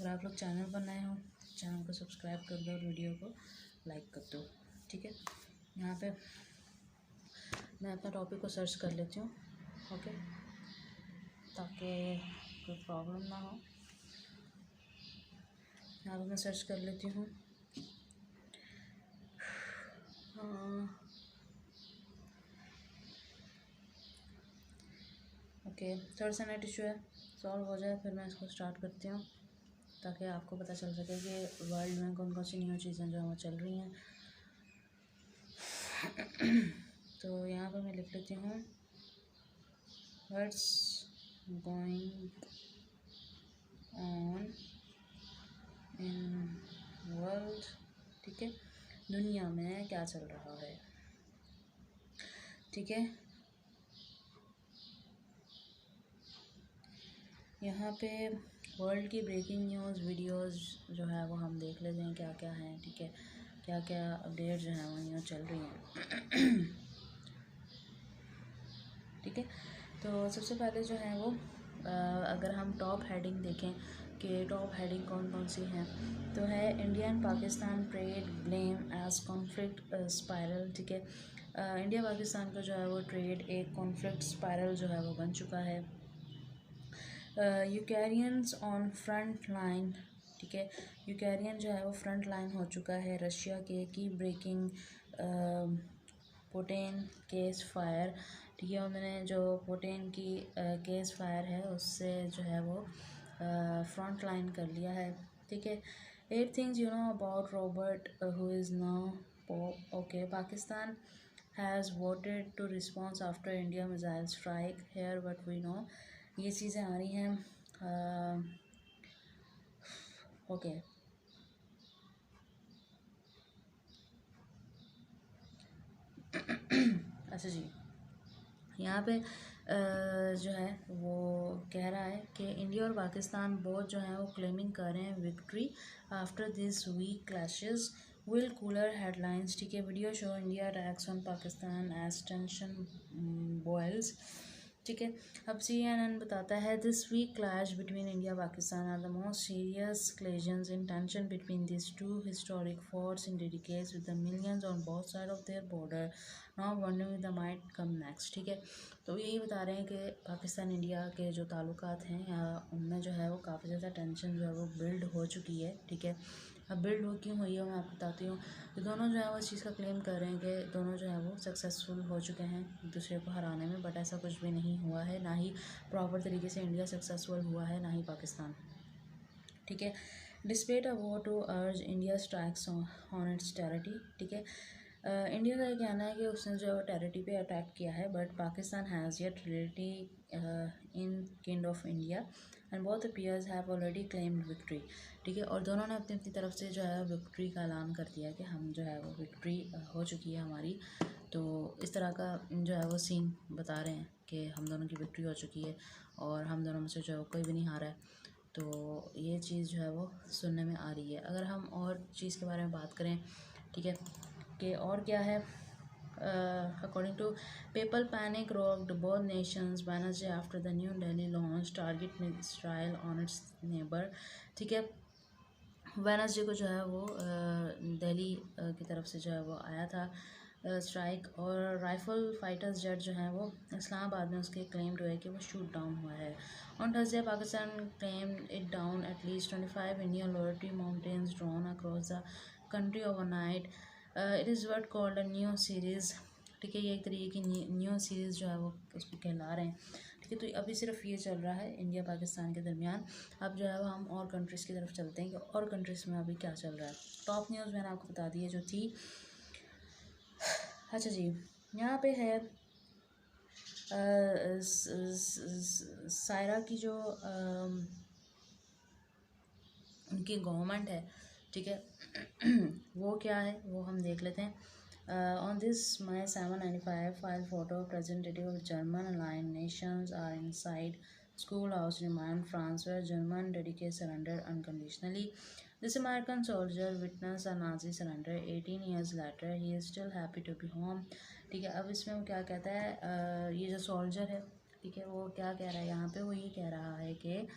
अगर आप लोग चैनल पर नए हो चैनल को सब्सक्राइब कर दो और वीडियो को लाइक कर दो। ठीक है, यहाँ पे मैं अपना टॉपिक को सर्च कर लेती हूँ। ओके, ताकि कोई प्रॉब्लम ना हो। यहाँ पे मैं सर्च कर लेती हूँ। ओके, थर्ड सैनेट इशू है, सॉल्व हो जाए फिर मैं इसको स्टार्ट करती हूँ, ताकि आपको पता चल सके कि वर्ल्ड में कौन कौन सी न्यू चीज़ें जो है वो चल रही हैं। तो यहाँ पर मैं लिख लेती हूँ what's going on in world. ठीक है, दुनिया में क्या चल रहा है। ठीक है, यहाँ पे वर्ल्ड की ब्रेकिंग न्यूज़ वीडियोस जो है वो हम देख लेते हैं क्या क्या हैं। ठीक है, क्या क्या अपडेट जो है वो न्यूज़ चल रही हैं। ठीक है, तो सबसे पहले जो है वो अगर हम टॉप हेडिंग देखें कि टॉप हेडिंग कौन कौन सी हैं, तो है India and Pakistan trade blame as conflict spiral. ठीक है, इंडिया पाकिस्तान का जो है वो ट्रेड एक कॉन्फ्लिक्ट स्पायरल जो है वो बन चुका है। Ukrainians on front line. ठीक है, यूक्रेनियन जो है वो फ्रंट लाइन हो चुका है रशिया के की ब्रेकिंग पुतिन केस फायर। ठीक है, उन्होंने जो पुतिन की केस फायर है उससे जो है वो फ्रंट लाइन कर लिया है। ठीक है, 8 things you know about Robert who is now pope. Okay, Pakistan has voted to response after India missile strike here what we know. ये चीज़ें आ रही हैं। ओके, अच्छा जी, यहाँ पे जो है वो कह रहा है कि इंडिया और पाकिस्तान बोथ जो है वो क्लेमिंग कर रहे हैं victory after this week clashes will cooler headlines. ठीक है, video show India attacks on Pakistan as tension boils. ठीक है, अब CNN बताता है this week clash between India Pakistan are the most serious clashes in tension between this two historic force in decades with the millions on both side of their border now wondering the might come next. ठीक है, तो यही बता रहे हैं कि Pakistan India के जो ताल्लुकात हैं उनमें जो है वो काफ़ी ज़्यादा टेंशन जो है वो बिल्ड हो चुकी है। ठीक है, अब बिल्ड हो क्यों हुई है मैं आपको बताती हूँ। तो दोनों जो है वो इस चीज़ का क्लेम कर रहे हैं कि दोनों जो है वो सक्सेसफुल हो चुके हैं एक दूसरे को हराने में, बट ऐसा कुछ भी नहीं हुआ है। ना ही प्रॉपर तरीके से इंडिया सक्सेसफुल हुआ है, ना ही पाकिस्तान। ठीक है, despite a war to urge India strikes on its territory. ठीक है, इंडिया का ये कहना है कि उसने जो टेरिटरी पे अटैक किया है, but Pakistan has yet territory in kind of India and both peers have already claimed victory. ठीक है, और दोनों ने अपनी अपनी तरफ से जो है विक्ट्री का ऐलान कर दिया कि हम जो है वो विक्ट्री हो चुकी है हमारी। तो इस तरह का जो है वो सीन बता रहे हैं कि हम दोनों की विक्ट्री हो चुकी है और हम दोनों में से जो है कोई भी नहीं हारा है। तो ये चीज़ जो है वो सुनने में आ रही है। अगर हम और चीज़ के बारे में बात करें, ठीक है, कि और क्या है, according to PayPal panic rocked both nations Wednesday after the New Delhi launched target missile on its neighbor। ठीक है, वेनसडे को जो है वो दिल्ली की तरफ से जो है वो आया था स्ट्राइक, और राइफल फाइटर्स जेट जो है वो इस्लामाबाद में उसके क्लेम्ड हुए कि वो शूट डाउन हुआ है। On Thursday Pakistan claimed it down at least 25 Indian loyalty mountains drone across the country overnight. It is what called a new series. ठीक है, ये एक तरीके की न्यू सीरीज़ जो है वो उसको कहला रहे हैं। ठीक है, तो अभी सिर्फ ये चल रहा है इंडिया पाकिस्तान के दरमियान। अब जो है वो हम और कंट्रीज़ की तरफ चलते हैं कि और कंट्रीज़ में अभी क्या चल रहा है। टॉप न्यूज़ मैंने आपको बता दी है जो थी। अच्छा जी, यहाँ पे है सायरा की जो उनकी गवर्नमेंट है, ठीक है, वो क्या है वो हम देख लेते हैं। On this May 795 file photo representative of German aligned nations are inside schoolhouse remind France where German dedicates surrender unconditionally. This American soldier witnessed a Nazi surrender 18 years later. He is still happy to be home। ठीक है, अब इसमें वो क्या कहता है, ये जो सोल्जर है, ठीक है, वो क्या कह रहा है यहाँ पे, वो ये कह रहा है कि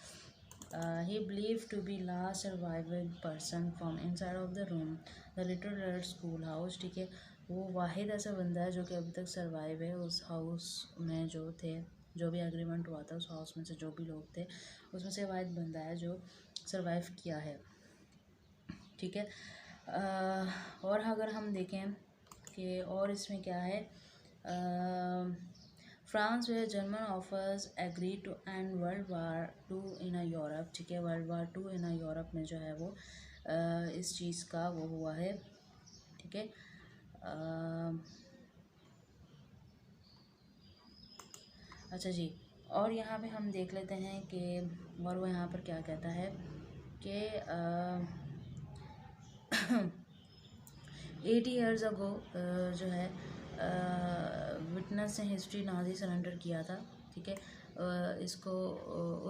he believed to be last surviving person from inside of the room the little red school house. ठीक है, वो वाहिद ऐसा बंदा है जो कि अभी तक सर्वाइव है उस हाउस में जो थे, जो भी एग्रीमेंट हुआ था उस हाउस में से जो भी लोग थे उसमें से वाहिद बंदा है जो सर्वाइव किया है। ठीक है, और अगर हम देखें कि और इसमें क्या है, France way German offers agree to end world war two in Europe. ठीक है, world war two in Europe में जो है वो इस चीज़ का वो हुआ है। ठीक है, अच्छा जी, और यहाँ पे हम देख लेते हैं कि और वो यहाँ पर क्या कहता है कि 80 ईयर्स अगो जो है विटनेस ने हिस्ट्री नाजी सरेंडर किया था। ठीक है, इसको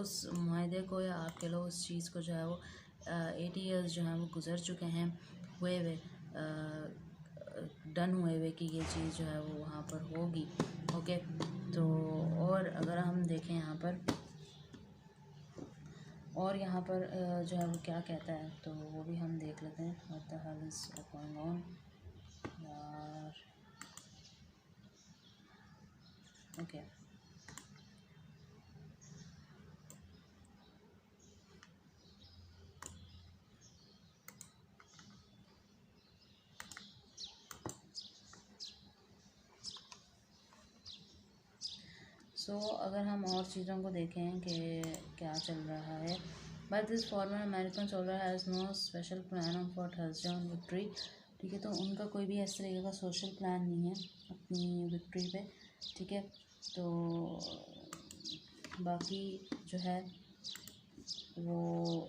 उस माहदे को या आप कह लो उस चीज़ को जो है वो 80 ईयर्स जो है वो गुजर चुके हैं हुए हुए, डन हुए हुए कि ये चीज़ जो है वो वहाँ पर होगी। ओके, तो और अगर हम देखें यहाँ पर और यहाँ पर जो है वो क्या कहता है तो वो भी हम देख लेते हैं। What the hell is going on यार। ओके, सो अगर हम और चीज़ों को देखें कि क्या चल रहा है, but this former American soldier has no special plan on for Thursday on victory. ठीक है, तो उनका कोई भी इस तरीके का सोशल प्लान नहीं है अपनी विक्ट्री पे। ठीक है, तो बाकी जो है वो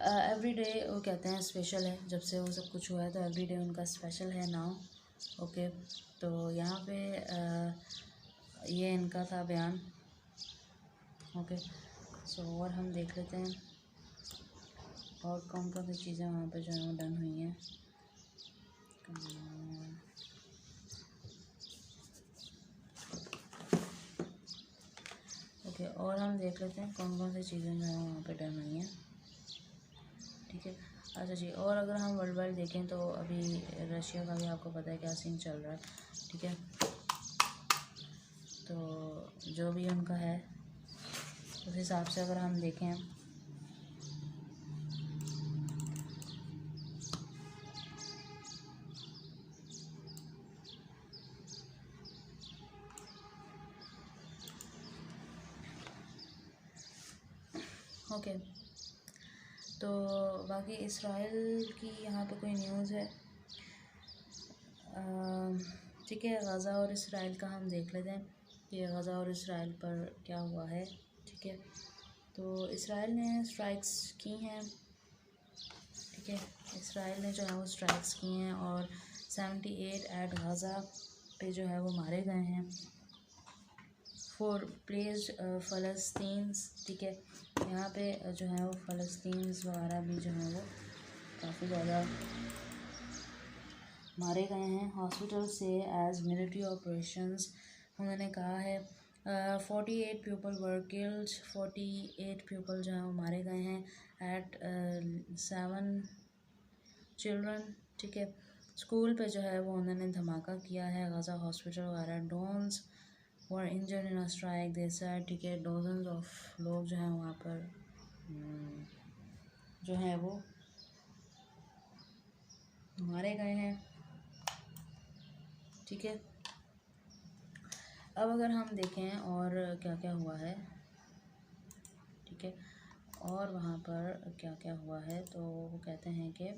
एवरी डे वो कहते हैं स्पेशल है, जब से वो सब कुछ हुआ है तो एवरी डे उनका स्पेशल है नाउ। ओके, तो यहाँ पे ये इनका था बयान। ओके, सो और हम देख लेते हैं और कौन कौन सी चीज़ें वहाँ पे जो है वो डन हुई हैं। ओके, और हम देख लेते हैं कौन कौन सी चीज़ें जो है वहाँ पे डन हुई हैं। ठीक है, अच्छा जी, और अगर हम वर्ल्ड वाइड देखें तो अभी रशिया का भी आपको पता है क्या सीन चल रहा है। ठीक है, तो जो भी उनका है उस हिसाब से अगर हम देखें ओके, तो बाकी इसराइल की यहाँ पे कोई न्यूज़ है। ठीक है, गज़ा और इसराइल का हम देख लेते हैं कि गज़ा और इसराइल पर क्या हुआ है। ठीक है, तो इसराइल ने स्ट्राइक्स की हैं। ठीक है, इसराइल ने जो है वो स्ट्राइक्स की हैं और 78 एट गज़ा पे जो है वो मारे गए हैं फॉर प्लेस फ़लस्तीन्स। ठीक है, यहाँ पे जो है वो फ़लस्तीन्स वगैरह भी जो है वो काफ़ी ज़्यादा मारे गए हैं। हॉस्पिटल से एज मिलिट्री ऑपरेशंस उन्होंने कहा है 48 पीपल वर किल्ड, 48 पीपल जो हैं वो मारे गए हैं एट 7 चिल्ड्रन। ठीक है, स्कूल पे जो है वो उन्होंने धमाका किया है। गज़ा हॉस्पिटल वगैरह dance were injured in strike they said. ठीक है, डोजन्स ऑफ लोग जो हैं वहाँ पर जो है वो मारे गए हैं। ठीक है, अब अगर हम देखें और क्या क्या हुआ है। ठीक है, और वहाँ पर क्या क्या हुआ है तो वो कहते हैं कि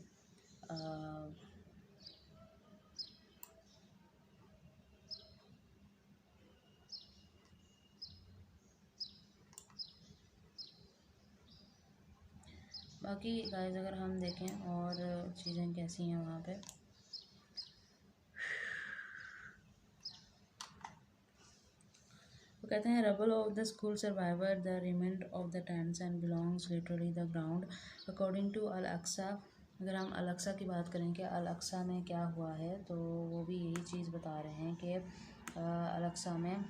बाकी गाइस अगर हम देखें और चीज़ें कैसी हैं वहाँ पे, वो कहते हैं rubble of the school survivor the remained of the tents and belongings literally the ground according to Al Aqsa. अगर हम अल अक्सा की बात करें कि अल अक्सा में क्या हुआ है तो वो भी यही चीज़ बता रहे हैं कि अल अक्सा में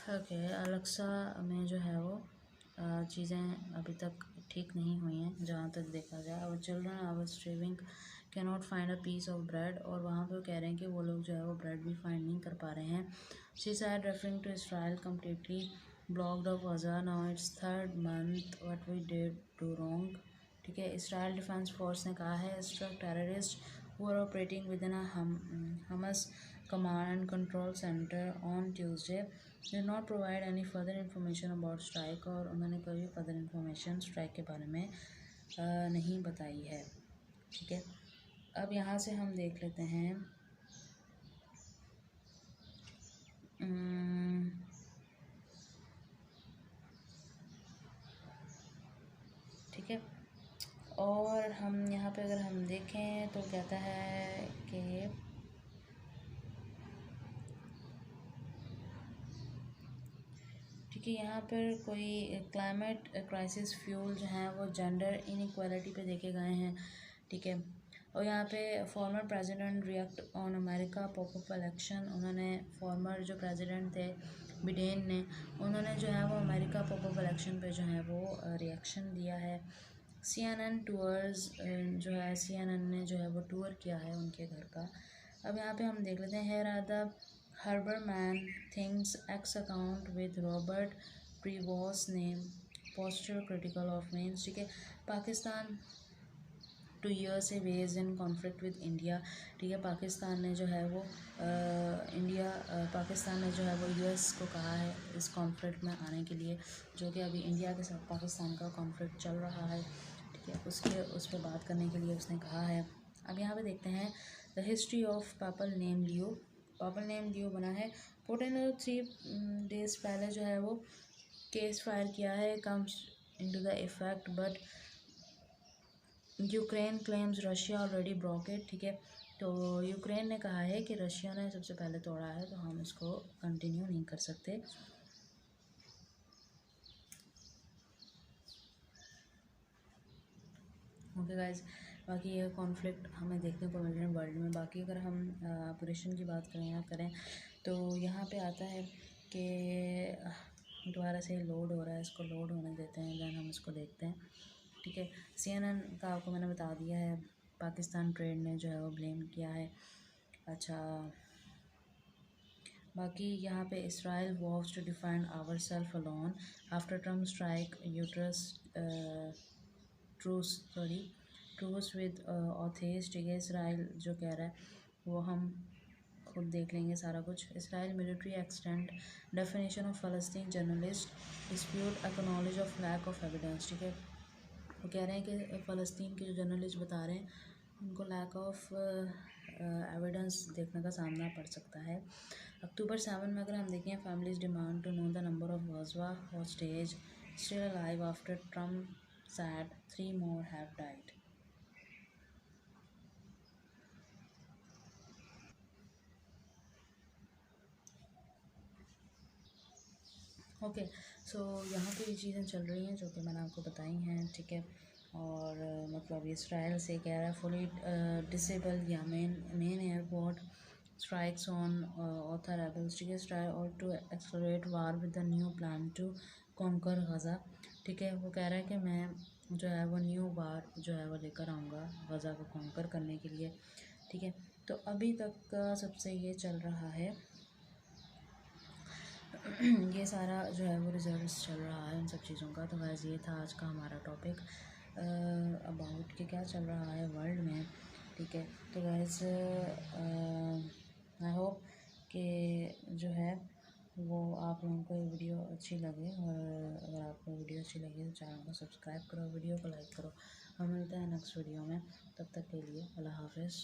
ओके, अलेक्सा में जो है वो चीज़ें अभी तक ठीक नहीं हुई हैं जहाँ तक देखा जाए। और children our starving can not find a piece of bread, और वहाँ पे वो कह रहे हैं कि वो लोग जो है वो ब्रेड भी फाइंड नहीं कर पा रहे हैं। She said referring to Israel completely blocked off Gaza, now it's third month what we did do wrong. ठीक है, इसराइल डिफेंस फोर्स ने कहा है struck terrorist who are operating within Hamas command and control center on Tuesday did not provide any further information about strike, और उन्होंने कोई भी further information strike के बारे में नहीं बताई है। ठीक है, अब यहाँ से हम देख लेते हैं ठीक है, और हम यहाँ पे अगर हम देखें तो कहता है कि ठीक है, यहाँ पर कोई क्लाइमेट क्राइसिस फ्यूल जो हैं वो जेंडर इनइक्वालिटी पे देखे गए हैं। ठीक है, और यहाँ पे former president react on America pop up election, उन्होंने फॉर्मर जो प्रेसिडेंट थे बिडेन ने, उन्होंने जो है वो अमेरिका पॉप-अप इलेक्शन पे जो है वो रिएक्शन दिया है। CNN टूर्स जो है CNN ने जो है वो टूर किया है उनके घर का। अब यहाँ पे हम देख लेते हैं here are the Haberman thinks X account with Robert Prevost name posture critical of means। ठीक है, पाकिस्तान 2 years से ways in conflict with India. ठीक है, पाकिस्तान ने जो है वो पाकिस्तान ने जो है वो US को कहा है इस कॉन्फ्लिक्ट में आने के लिए, जो कि अभी इंडिया के साथ पाकिस्तान का कॉन्फ्लिक्ट चल रहा है। ठीक है, उस पर बात करने के लिए उसने कहा है। अब यहाँ पे देखते हैं the history of papal name Leo. Papal name Leo बना है 3 days पहले जो है वो केस फायर किया है, comes into the effect but Ukraine claims Russia already broke it. ठीक है, तो यूक्रेन ने कहा है कि रशिया ने सबसे पहले तोड़ा है, तो हम इसको कंटिन्यू नहीं कर सकते। ओके गाइस, बाकी ये कॉन्फ्लिक्ट हमें देखने को मिल रहे हैं वर्ल्ड में। बाकी अगर हम ऑपरेशन की बात करें तो यहाँ पे आता है कि दोबारा से लोड हो रहा है, इसको लोड होने देते हैं, देन हम इसको देखते हैं। ठीक है, CNN का आपको मैंने बता दिया है, पाकिस्तान ट्रेड ने जो है वो ब्लेम किया है। अच्छा, बाकी यहाँ पे Israel vows to defend our self alone after Trump strike यूट्रस ट्रूस विद ऑथेस। ठीक है, इसराइल जो कह रहा है वो हम खुद देख लेंगे सारा कुछ। Israel military extend definition of फ़लस्तीन journalist dispute acknowledge of lack of evidence. ठीक है, वो कह रहे हैं कि फ़लस्तीन के जो जर्नलिस्ट बता रहे हैं उनको लैक ऑफ एविडेंस देखने का सामना पड़ सकता है। अक्टूबर 7 में अगर हम देखें, families demand to know the number of Gaza hostages still alive after Trump said 3 more have died। Okay, so यहाँ पे ये चीज़ें चल रही हैं जो कि मैंने आपको बताई हैं। ठीक है, और मतलब इसराइल से कह रहा है fully disable main airport strikes on Houthi rebels. ठीक है, स्ट्राइक और to accelerate war with the new plan to conquer Gaza. ठीक है, वो कह रहा है कि मैं जो है वो न्यू वार जो है वो लेकर आऊँगा गज़ा को कॉन्कर करने के लिए। ठीक है, तो अभी तक का सबसे ये चल रहा है ये सारा जो है वो रिजल्ट्स चल रहा है इन सब चीज़ों का। तो गाइस ये था आज का हमारा टॉपिक अबाउट कि क्या चल रहा है वर्ल्ड में। ठीक है, तो गाइस आई होप कि जो है वो आप लोगों को ये वीडियो अच्छी लगे, और अगर आपको वीडियो अच्छी लगी तो चैनल को सब्सक्राइब करो, वीडियो को लाइक करो। हम मिलते हैं नेक्स्ट वीडियो में, तब तक के लिए अल्लाह हाफ़िज़।